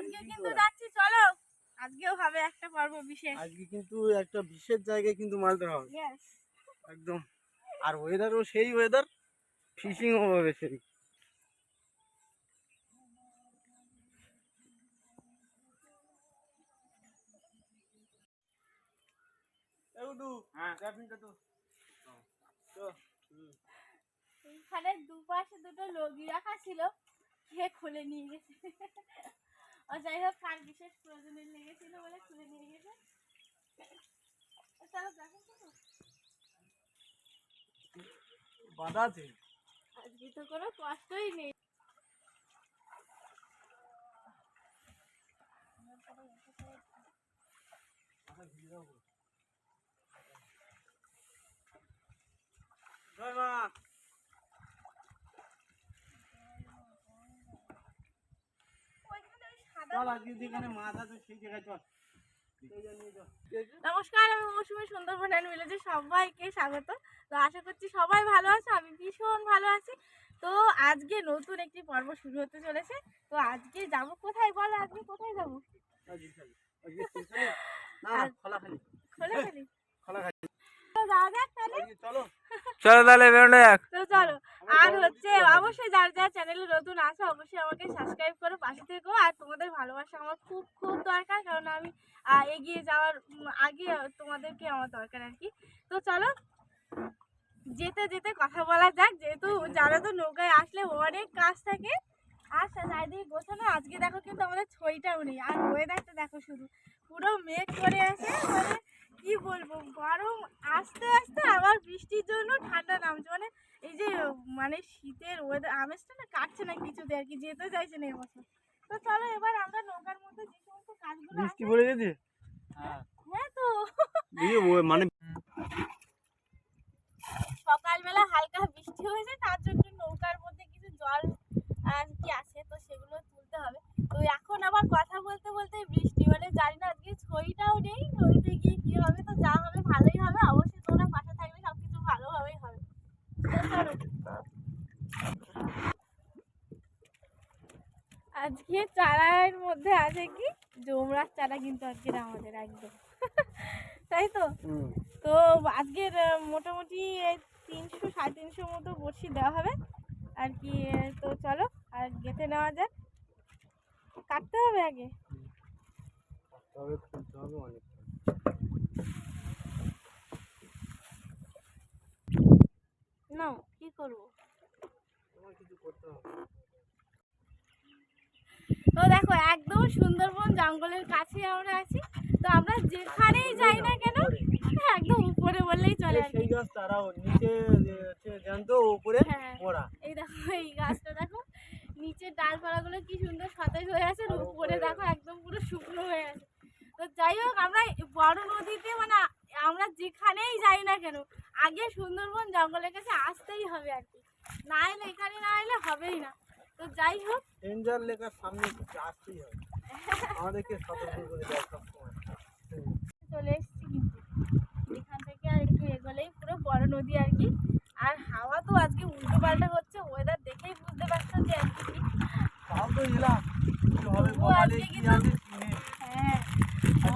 আজকে কিন্তু যাচ্ছি, চলো আজকেও হবে একটা পর্ব বিশেষ। আজকে কিন্তু একটা বিশেষ জায়গায় কিন্তু মাছ ধরা হবে একদম। আর ওয়েদারও সেই ওয়েদার, ফিশিংও হবে সেই। এইখানে দুপাশে দুটো লগি রাখা ছিল, কে খুলে নিয়ে গেছে। আর যাই হোক, কার বিশেষ প্রয়োজনে লেগেছিল বলে খুলে নিয়ে গেছে। চলো দেখো বাধা আছে, আজকে তো কোনো কষ্টই নেই। জয় মা। চল আজকে যেখানে মাছ আছে সেই জায়গায় চল। নমস্কার, আমি মৌসুমী সুন্দরবন অ্যান্ড ভিলেজে সবাইকে স্বাগত। তো আশা করছি সবাই ভালো আছে, আমি ভীষণ ভালো আছি। তো আজকে নতুন একটি পর্ব শুরু হতে চলেছে। তো আজকে যাব কোথায় বলো, আজকে কোথায় যাবো? চলো তাহলে বেরোনো যাক। তো চলো। আর হচ্ছে অবশ্যই যার যার চ্যানেলে নতুন আছে অবশ্যই আমাকে সাবস্ক্রাইব করো, পাশে থেকো। আর তোমাদের ভালোবাসা আমার খুব খুব দরকার, কারণ আমি এগিয়ে যাওয়ার আগে তোমাদেরকে আমার দরকার আর কি। তো চলো যেতে যেতে কথা বলা যাক, যেহেতু যারা তো নৌকায় আসলে অনেক কাজ থাকে। আর চারিদিকে গোছানো, আজকে দেখো কিন্তু আমাদের ছইটাও নেই। আর ওয়েদারটা দেখো, শুধু পুরো মেঘ করে আছে, মানে কি বলবো, গরম আস্তে আস্তে আবার বৃষ্টির জন্য ঠান্ডা নামছে। মানে এই যে মানে শীতের ওয়েদার আমেজটা না কাটছে না কিছুতে আর কি, যেতে চাইছে না এবছর। তো চলো এবার আমরা নৌকার মধ্যে যে সমস্ত কাজগুলো বৃষ্টি পড়ে গেছে। হ্যাঁ তো মানে সকালবেলা হালকা বৃষ্টি হয়েছে, তার জন্য নৌকার মধ্যে কিছু জল আর কি আছে, তো সেগুলো তুলতে হবে। তো এখন আবার কথা বলতে বলতে বৃষ্টি, মানে জানি না আজকে ছইটাও নেই, নদীতে গিয়ে কি হবে। তো যা হবে ভালোই হবে, অবশ্যই তোমরা পাশে থাকলে সবকিছু ভালোভাবেই হবে। আজকে চারার মধ্যে আছে কি জমরার চারা, কিন্তু আজকে আমাদের একদম তাই তো। তো আজকের মোটামুটি 300-350 মতো বড়শি দেওয়া হবে আর কি। তো চলো আর গেঁথে নেওয়া যাক। কাটতে হবে আগে, না কি করবো। তো দেখো একদম সুন্দরবন জঙ্গলের কাছে আমরা আছি। তো আমরা যেখানেই যাই না কেন একদম উপরে বললেই চলে। সেই গাছ তারাও নিচে জানতো উপরে মোড়া। এই দেখো এই গাছটা দেখো, নিচে ডালপালাগুলো কি সুন্দর সতেজ হয়ে আছে, আর উপরে দেখো একদম পুরো শুকনো হয়ে আছে। তো যাই হোক, আমরা বড় নদীতে মানে আমরা যেখানেই যাই না কেন আগে সুন্দরবন জঙ্গলের কাছে আসতেই হবে আর কি, না এলে এখানে না এলে হবেই না। তো যাই হোক, ডেঞ্জার লেখার সামনে আসতেই হবে, আমাদেরকে সতর্ক করে দেয় সবসময়। চলে এসেছি কিন্তু এখান থেকে আর একটু এগোলেই পুরো বড় নদী আর কি। আর হাওয়া তো আজকে উল্টো পাল্টা হচ্ছে, ওয়েদার দেখেই বুঝতে পারছো যে আর কি। হ্যাঁ,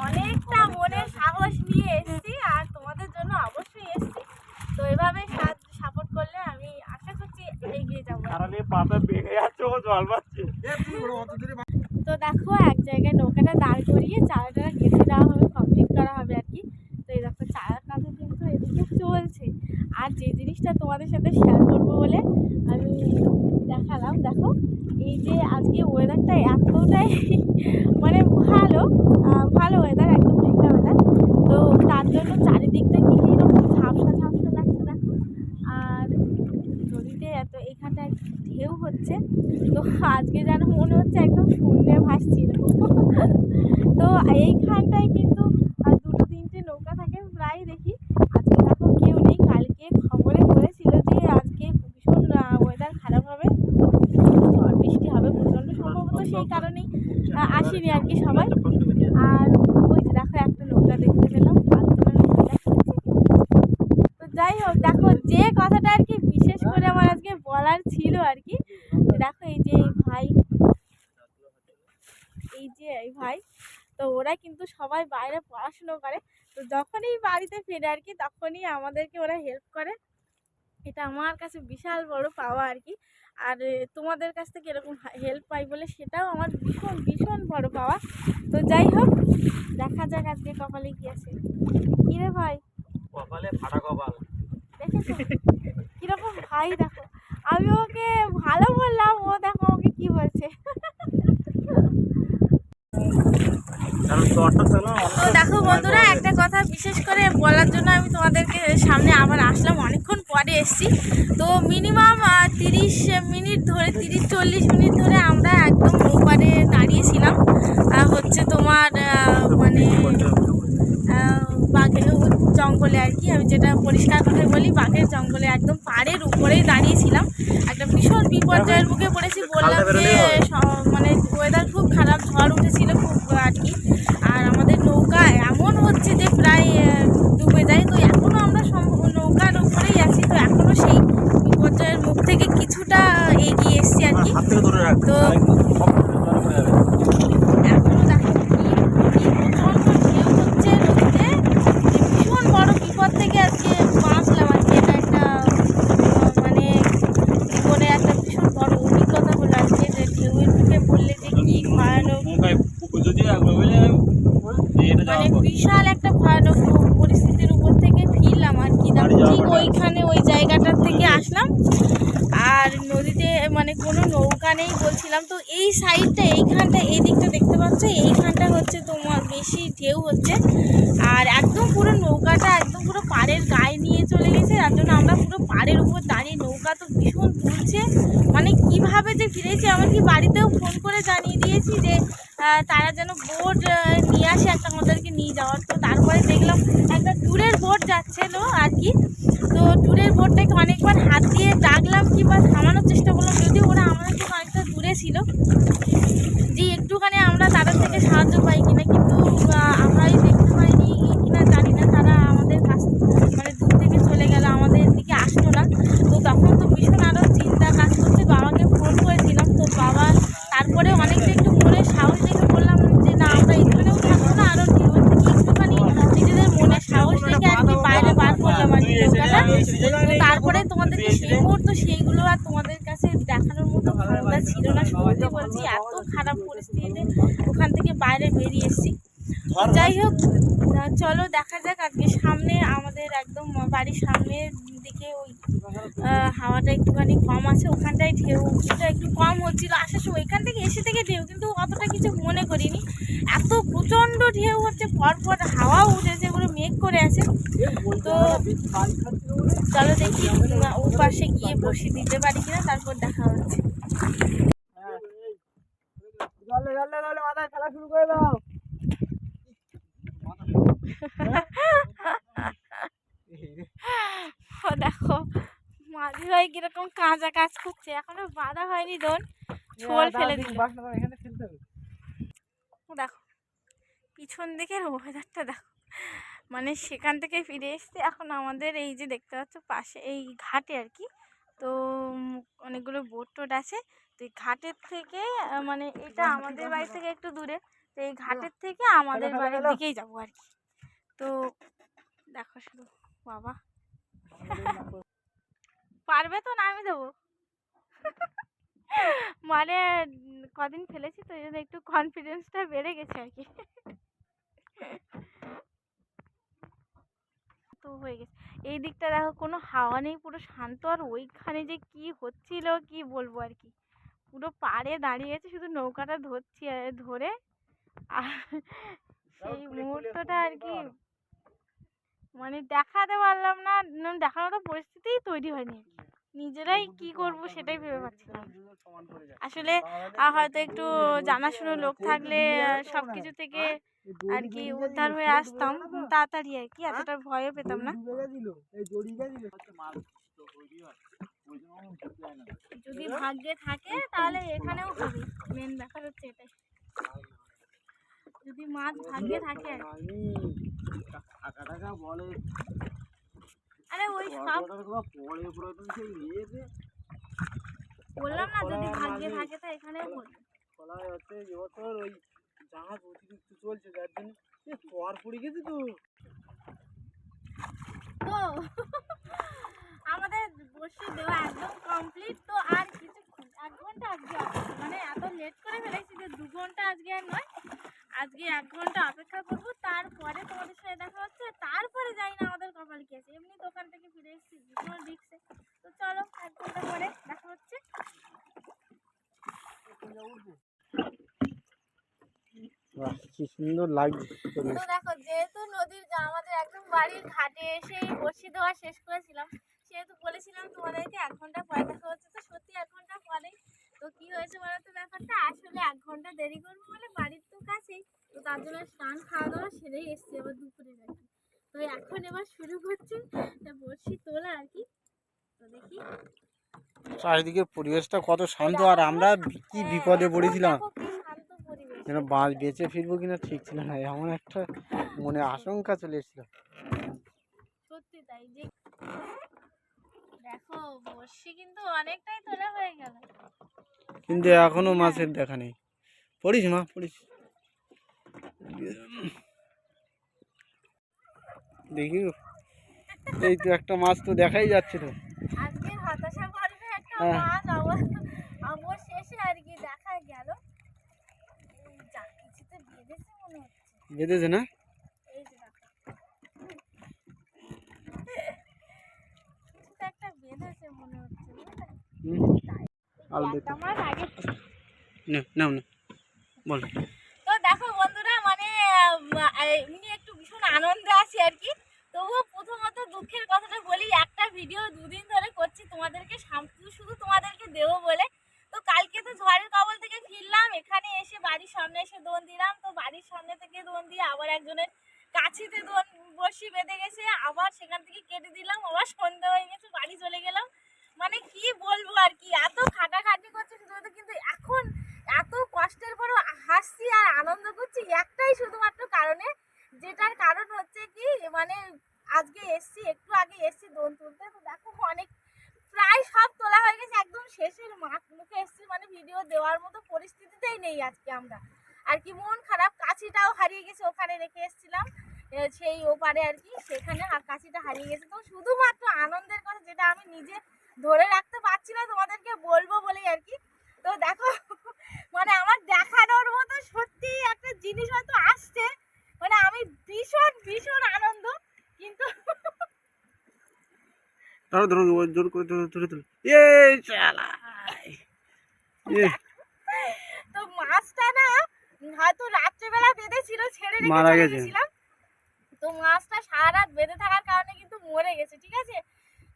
অনেকটা মনের সাহস নিয়ে এসেছি, আর তোমাদের জন্য অবশ্যই এসেছি। তো এভাবে সাপোর্ট করলে আমি আশা করছি এগিয়ে যাবো। তো দেখো এক জায়গায় নৌকাটা দাঁড় করিয়ে চারাটা গেঁথে দেওয়া হবে, কমপ্লিট করা হবে আর কি। তো এই দেখো চারার কাজও কিন্তু এদিকে চলছে। আর যে জিনিসটা তোমাদের সাথে শেয়ার করবো বলে আমি দেখালাম, দেখো এই যে আজকে ওয়েদারটা এতটাই মানে ভালো ওয়েদার, একদম মেঘলা ওয়েদার। তো তার জন্য চারিদিকটা কি এরকম ঝাপসা ঝাপসা লাগছে দেখো। আর নদীতে এত এইখানটা ঢেউ হচ্ছে, তো আজকে যেন মনে হচ্ছে একদম শূন্যে ভাসছি এরকম। তো এইখানটায় কিন্তু 2-3টে নৌকা থাকে প্রায় দেখি। আজকে দেখো কেউ নেই, কালকে খবরে বলেছিল যে আজকে ভীষণ ওয়েদার খারাপ হবে, ঝড় বৃষ্টি হবে প্রচণ্ড, সম্ভবত সেই কারণেই আসেনি আর কি সবাই। আর ওই যে দেখো একটা নৌকা দেখতে পেলাম, পালতোলা নৌকা দেখা যাচ্ছে। তো যাই হোক, দেখো যে কথাটা আর কি বিশেষ করে আমার আজকে বলার ছিল আর কি, দেখো এই যে ভাই এই যে এই ভাই, তো ওরা কিন্তু সবাই বাইরে পড়াশুনো করে, তো যখনই বাড়িতে ফেরে আর কি তখনই আমাদেরকে ওরা হেল্প করে। এটা আমার কাছে বিশাল বড় পাওয়া আর কি। আর তোমাদের কাছ থেকে এরকম হেল্প পাই বলে সেটাও আমার ভীষণ ভীষণ বড় পাওয়া। তো যাই হোক, দেখা যাক আজকে কপালে কি আছে। কি রে ভাই, কপালে ফাটা কপাল। দেখেছো কিরকম ভাই, দেখো আমি ওকে ভালো বললাম, ও দেখো ওকে কি বলছে। তো দেখো বন্ধুরা, একটা কথা বিশেষ করে বলার জন্য আমি তোমাদেরকে সামনে আবার আসলাম, অনেকক্ষণ পরে এসেছি। তো মিনিমাম 30 মিনিট ধরে, 30-40 মিনিট ধরে আমরা একদম ওপারে দাঁড়িয়েছিলাম, হচ্ছে তোমার মানে বাঘের জঙ্গলে আর কি, আমি যেটা পরিষ্কার কথায় বলি, বাঘের জঙ্গলে একদম পাড়ের উপরেই দাঁড়িয়েছিলাম। একটা ভীষণ বিপর্যয়ের মুখে পড়েছি, বললাম যে মানে ওয়েদার খুব খারাপ, ঝড় উঠেছিল খুব আর কি। আর আমাদের নৌকা এমন হচ্ছে যে প্রায় ডুবে যায়। তো এখনও আমরা নৌকার উপরেই আছি, তো এখনও সেই বিপর্যয়ের মুখ থেকে কিছুটা এগিয়ে এসছি আর কি। তো এখনও দেখো কি প্রচণ্ড ঢেউ হচ্ছে নদীতে, ভীষণ বড় বিপদ থেকে আজকে বাঁচলাম আর কি। এটা একটা মানে জীবনে একটা ভীষণ বড় অভিজ্ঞতা হলো আজকে, যে ঢেউয়ের মুখে পড়লে যে কি ভয়ানক, মানে বিশাল একটা ভয়ানক পরিস্থিতির উপর থেকে ফিরলাম আর কি। ঠিক ওইখানে ওই জায়গাটার থেকে আসলাম, আর নদীতে মানে কোনো নৌকা নেই বলছিলাম। তো এই সাইডটা, এইখানটা, এই দিকটা দেখতে পাচ্ছ, এইখানটা হচ্ছে তোমার বেশি ঢেউ হচ্ছে, আর একদম পুরো নৌকাটা একদম পুরো পাড়ের গায়ে নিয়ে চলে গেছে। তার জন্য আমরা পুরো পাড়ের উপর দাঁড়িয়ে, নৌকা তো ভীষণ তুলছে, মানে কিভাবে যে ফিরেছি, এমনকি বাড়িতেও ফোন করে জানিয়ে দিয়েছি যে তারা যেন বোট নিয়ে আসে একটা আমাদেরকে নিয়ে যাওয়ার। তো তারপরে দেখলাম একটা ট্যুরের বোট যাচ্ছিল আর কি। তো ট্যুরের বোটটাকে অনেকবার হাত দিয়ে ডাকলাম কিংবা থামানোর চেষ্টা করলাম, যদিও ওরা আমাদের থেকে অনেকটা দূরে ছিল, যে একটুখানি আমরা তাদের থেকে সাহায্য পাই কিনা, কিন্তু আমরাই দেখতে পাইনি কিনা জানি না, তারা আমাদের কাছ মানে দূর থেকে চলে গেল, আমাদের দিকে আসতো না। তো তখন তো ভীষণ আরও চিন্তা কাজ করছে, বাবাকে ফোন করেছিলাম। তো বাবা তারপরে অনেকটা একটু মনে সাহস রেখে বললাম যে না, আমরা এখানেও থাকবো না, আরও ঢেউয়ের থেকে একটুখানি নিজেদের মনে সাহস রেখে আর কি বাইরে বার করলাম আর কি নৌকাটা। তো তারপরে তোমাদেরকে সেই মুহূর্ত সেইগুলো আর তোমাদের কাছে দেখানোর মতো ক্ষমতা ছিল না, সত্যি বলছি, এত খারাপ পরিস্থিতিতে ওখান থেকে বাইরে বেরিয়ে এসেছি। যাই হোক, চলো দেখা যাক। আজকে সামনে আমাদের একদম বাড়ির সামনের দিকে ওই হাওয়াটা একটুখানি কম আছে, ওখানটায় ঢেউটা একটু কম হচ্ছিল আসার সময়। এখান থেকে এসে থেকে ঢেউ কিন্তু অতটা কিছু মনে করিনি, এত প্রচণ্ড ঢেউ হচ্ছে, পরপর হাওয়াও উঠেছে, পুরো মেঘ করে আছে। তো চলো দেখি ও পাশে গিয়ে বসে দিতে পারি কিনা, তারপর দেখা হচ্ছে। খেলা শুরু করে দাও। দেখো মাঝি ভাই কিরকম কাঁচা কাজ করছে, এখনো বাঁধা হয়নি, দোন ছোল ফেলে দিল। দেখো পিছন দিকের ওয়েদারটা দেখো, মানে সেখান থেকে ফিরে এসছে, এখন আমাদের এই যে দেখতে পাচ্ছ পাশে এই ঘাটে আর কি। তো অনেকগুলো বোট টোট আছে, তো এই ঘাটের থেকে মানে এটা আমাদের বাড়ি থেকে একটু দূরে, তো এই ঘাটের থেকে আমাদের বাড়ির দিকেই যাবো আর কি। তো দেখো শুধু, বাবা পারবে তো, নামিয়ে দেবো। মানে কদিন ফেলেছি তো এই জন্য একটু কনফিডেন্সটা বেড়ে গেছে আর কি। তো হয়ে গেছে এই দিকটা দেখো, কোনো হাওয়া নেই, পুরো শান্ত। আর ওইখানে যে কি হচ্ছিল কি বলবো আর কি, পুরো পাড়ে দাঁড়িয়ে গেছে, শুধু নৌকাটা ধরছি ধরে। আর সেই মুহূর্তটা আর কি মানে দেখাতে পারলাম না, দেখার মতো পরিস্থিতিই তৈরি হয়নি, নিজেরাই কি করব সেটাই ভেবে পাচ্ছিলাম। আসলে হয়তো একটু জানাশুনো লোক থাকলে সব কিছু থেকে আর কি উদ্ধার হয়ে আসতাম তাড়াতাড়ি আর কি, এতটা ভয়ও পেতাম না। যদি ভাগ্যে থাকে তাহলে এখানেও হবে, মেন ব্যাপার হচ্ছে এটাই, যদি মাছ ভাগ্যে থাকে। আরে ওই সব বললাম না, যদি ভাগ্যে থাকে তো এখানেও হবে। বলা হচ্ছে এবছর ওই জাহাজ অতিরিক্ত চলছে যার জন্য তোয়ার পড়ে গেছে তো। তো আমাদের বসে দেওয়া একদম কমপ্লিট। তো আর কিছুক্ষণ 1 ঘন্টা আজকে মানে এত লেট করে ফেলেছি যে 2 ঘন্টা আজকে আর নয়, আজকে 1 ঘন্টা অপেক্ষা করবো, তারপরে তোমাদের সাথে দেখা হচ্ছে। তারপরে যাই না আমাদের কপাল কি আছে, এমনি দোকান থেকে ফিরে এসেছি ভীষণ রিক্সে। তো চলো 1 ঘন্টা পরে দেখা হচ্ছে। কি সুন্দর লাগছে। তো দেখো যেহেতু নদীর আমাদের একদম বাড়ির ঘাটে এসে বসি দেওয়া শেষ করেছিলাম, সেহেতু বলেছিলাম তোমাদেরকে 1 ঘন্টা পরে দেখা হচ্ছে। তো সত্যি 1 ঘন্টা পরে। তো কি হয়েছে বলতো ব্যাপারটা, আসলে 1 ঘন্টা দেরি করবো বলে বাড়ির তো কাছেই, তো তার জন্য স্নান খাওয়া দাওয়া সেরেই এসছি আবার দুপুরে নাকি। তো এখন এবার শুরু করছি বড়শি তোলা আর কি। তো দেখি চারিদিকে পরিবেশটা কত শান্ত, আর আমরা কি বিপদে পড়েছিলাম। যেন বাঁশ বেঁচে ফিরবো কিনা ঠিক ছিল না, এমন একটা মনে আশঙ্কা চলে এসেছিল। সত্যি তাই। যে দেখো বড়শি কিন্তু অনেকটাই তোলা হয়ে গেল, কিন্তু এখনো মাছের দেখা নেই। পড়িস মা, পড়িস। দেখি এই তো একটা মাছ তো দেখাই যাচ্ছে তো। আজকের হতাশা পর্বে একটা মাছ অবশেষে আর কি দেখা গেল। যা কিছুতে বেঁধেছে মনে হচ্ছে। বেঁধেছে না? এই যে দেখো কিছুতে একটা বেঁধেছে মনে হচ্ছে, বুঝলে? একটা মাছ আগে না না বল। তো দেখো বন্ধুরা, মানে এমনি একটু ভীষণ আনন্দে আছি আর কি। তবুও প্রথমত দুঃখের কথাটা বলি, একটা ভিডিও 2 দিন ধরে করছি তোমাদেরকে, শুধু তোমাদেরকে দেবো বলে। তো কালকে তো ঝড়ের কবল থেকে ফিরলাম, এখানে এসে বাড়ির সামনে এসে দোন দিলাম। তো বাড়ির সামনে থেকে দোন দিয়ে আবার একজনের কাছিতে দোন বসি বেঁধে গেছে, আবার সেখান থেকে কেটে দিলাম, আবার সন্ধ্যা হয়ে গেছে, বাড়ি চলে গেলাম। মানে কি বলবো আর কি, এত খাটাখাটি করছে শুধুমাত্র, কিন্তু এখন এত কষ্টের পরও হাসছি আর আনন্দ করছি একটাই শুধুমাত্র কারণে, যেটার কারণ হচ্ছে কি মানে আজকে এসছি, একটু আগে এসছি দোন তুলতে। তো দেখো অনেক প্রায় সব তোলা হয়ে গেছে, একদম শেষের মুখে এসছি, মানে ভিডিও দেওয়ার মতো পরিস্থিতিতেই নেই আজকে আমরা আর কি। মন খারাপ, কাছিটাও হারিয়ে গেছে, ওখানে রেখে এসেছিলাম সেই ওপারে আর কি, সেখানে কাছিটা হারিয়ে গেছে। তো শুধুমাত্র আনন্দের কথা, যেটা আমি নিজে ধরে রাখতে পারছি না তোমাদেরকে বলবো বলেই আর কি। তো দেখো মানে আমার দেখানোর মতো সত্যি একটা জিনিস হয়তো আসছে, মানে আমি ভীষণ ভীষণ আনন্দ। কিন্তু ধরো ধরো জোর করে ধরে ধরে ধরে এই চালাই। তো মাছটা না হয়তো রাত্রেবেলা বেঁধেছিল, ছেড়ে রেখে মারা চলে গেছে। গেছিলাম। তো মাছটা সারা রাত বেঁধে থাকার কারণে কিন্তু মরে গেছে, ঠিক আছে।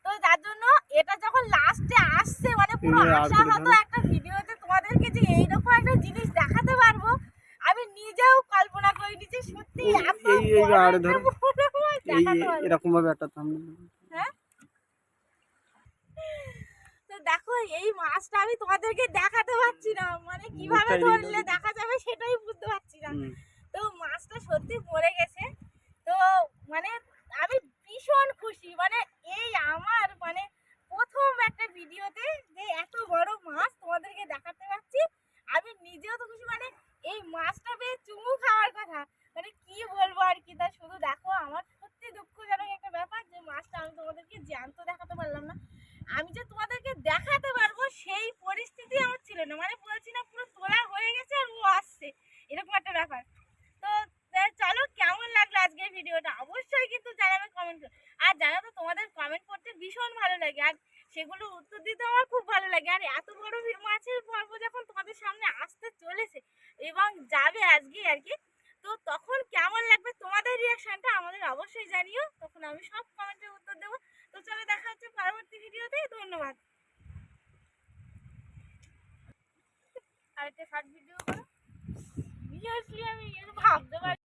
তো যার জন্য এটা যখন লাস্টে আসছে, মানে পুরো আশা হতো একটা ভিডিওতে তোমাদেরকে যে এইরকম একটা জিনিস দেখাতে পারবো, আমি নিজেও কল্পনা করিনি যে সত্যি এত আর ধরো এরকম ভাবে একটা থাম্বনেল। হ্যাঁ, তো দেখো এই মাছটা আমি তোমাদেরকে দেখাতে পারছি না, মানে কিভাবে ধরলে দেখা যাবে সেটাই বুঝতে পারছি না। তো মাছটা সত্যি মরে গেছে। তো মানে আমি ভীষণ খুশি, মানে এই আমার মানে প্রথম একটা ভিডিওতে যে এত বড় মাছ তোমাদেরকে দেখাতে পারছি, আমি নিজেও তো খুশি। মানে এই মাছটা পেয়ে চুমু খাওয়ার কথা, মানে কি বলবো আর কি। তা শুধু দেখো আমার সত্যি দুঃখজনক একটা ব্যাপার যে মাছটা আমি তোমাদেরকে জ্যান্ত দেখাতে পারলাম না। আমি যে তোমাদেরকে দেখাতে পারবো সেই পরিস্থিতি আমার ছিল না, মানে বলছি না পুরো তোলা হয়ে গেছে আর ও আসছে, এরকম একটা ব্যাপার। তো চলো কেমন লাগলো আজকের ভিডিওটা অবশ্যই কিন্তু জানাবে কমেন্ট করে। আর জানো তো তোমাদের কমেন্ট করতে ভীষণ ভালো লাগে, আর সেগুলো উত্তর দিতে আমার খুব ভালো লাগে। আর এত বড় মাছের পর্ব যখন তোমাদের সামনে আসতে চলেছে এবং যাবে আজকে আর কি, তো তখন কেমন লাগবে তোমাদের রিয়াকশনটা আমাদের অবশ্যই জানিও, তখন আমি সব কমেন্টের উত্তর দেবো। তো চলো দেখা হচ্ছে পরবর্তী ভিডিওতে, ধন্যবাদ। আর একটা শর্ট ভিডিও করো, সিরিয়াসলি আমি ভাবতে পারি।